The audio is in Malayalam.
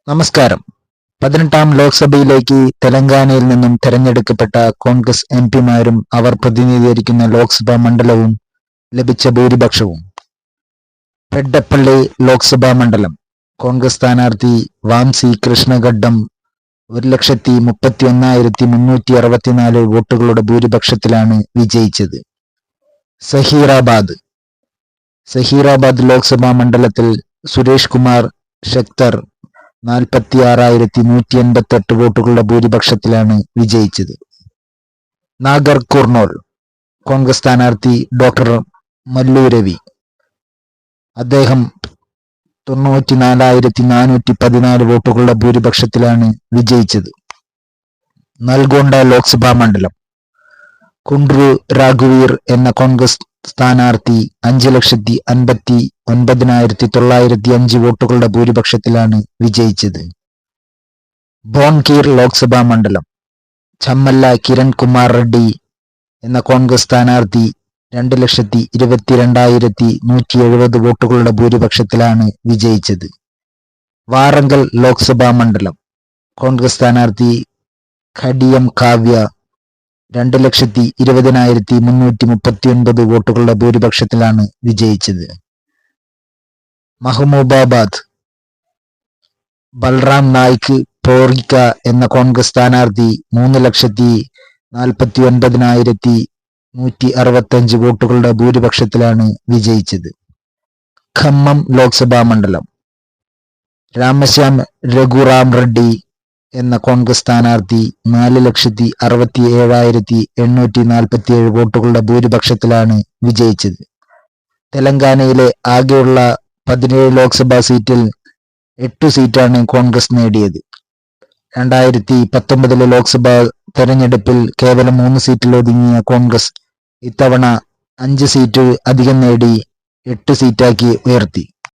നമസ്കാരം. 18ാം ലോക്സഭയിലേക്ക് തെലങ്കാനയിൽ നിന്നും തെരഞ്ഞെടുക്കപ്പെട്ട കോൺഗ്രസ് എംപിമാരും അവർ പ്രതിനിധീകരിക്കുന്ന ലോക്സഭാ മണ്ഡലവും ലഭിച്ച ഭൂരിപക്ഷവും. പെഡപ്പള്ളി ലോക്സഭാ മണ്ഡലം കോൺഗ്രസ് സ്ഥാനാർത്ഥി വാംസി കൃഷ്ണഗഡ്ഡം 1,31,364 വോട്ടുകളുടെ ഭൂരിപക്ഷത്തിലാണ് വിജയിച്ചത്. സഹീറാബാദ് ലോക്സഭാ മണ്ഡലത്തിൽ സുരേഷ് കുമാർ ശക്തർ 46,188 വോട്ടുകളുടെ ഭൂരിപക്ഷത്തിലാണ് വിജയിച്ചത്. നാഗർ കുർണൂൽ കോൺഗ്രസ് സ്ഥാനാർത്ഥി ഡോക്ടർ മല്ലു രവി, അദ്ദേഹം 94,414 വോട്ടുകളുടെ ഭൂരിപക്ഷത്തിലാണ് വിജയിച്ചത്. നൽഗോണ്ട ലോക്സഭാ മണ്ഡലം കുണ്ട്രു രാഘുവീർ എന്ന കോൺഗ്രസ് സ്ഥാനാർത്ഥി 5,59,905 വോട്ടുകളുടെ ഭൂരിപക്ഷത്തിലാണ് വിജയിച്ചത്. ഭോൺഗീർ ലോക്സഭാ മണ്ഡലം ചമ്മല്ല കിരൺ കുമാർ റെഡ്ഡി എന്ന കോൺഗ്രസ് സ്ഥാനാർത്ഥി 2,22,170 വോട്ടുകളുടെ ഭൂരിപക്ഷത്തിലാണ് വിജയിച്ചത്. വാറങ്കൽ ലോക്സഭാ മണ്ഡലം കോൺഗ്രസ് സ്ഥാനാർത്ഥി ഖഡിയം കാവ്യ 2,20,339 വോട്ടുകളുടെ ഭൂരിപക്ഷത്തിലാണ് വിജയിച്ചത്. മഹബൂബാബാദ് ബൽറാം നായിക് പോറിക്ക എന്ന കോൺഗ്രസ് സ്ഥാനാർത്ഥി 3,49,165 വോട്ടുകളുടെ ഭൂരിപക്ഷത്തിലാണ് വിജയിച്ചത്. ഖമ്മം ലോക്സഭാ മണ്ഡലം രാമശ്യാം രഘുറാം റെഡ്ഡി എന്ന കോൺഗ്രസ് സ്ഥാനാർത്ഥി 4,67,847 വോട്ടുകളുടെ ഭൂരിപക്ഷത്തിലാണ് വിജയിച്ചത്. തെലങ്കാനയിലെ ആകെയുള്ള 17 ലോക്സഭാ സീറ്റിൽ 8 സീറ്റാണ് കോൺഗ്രസ് നേടിയത്. 2019 ലോക്സഭാ തെരഞ്ഞെടുപ്പിൽ കേവലം 3 സീറ്റിൽ ഒതുങ്ങിയ കോൺഗ്രസ് ഇത്തവണ 5 സീറ്റ് അധികം നേടി 8 സീറ്റാക്കി ഉയർത്തി.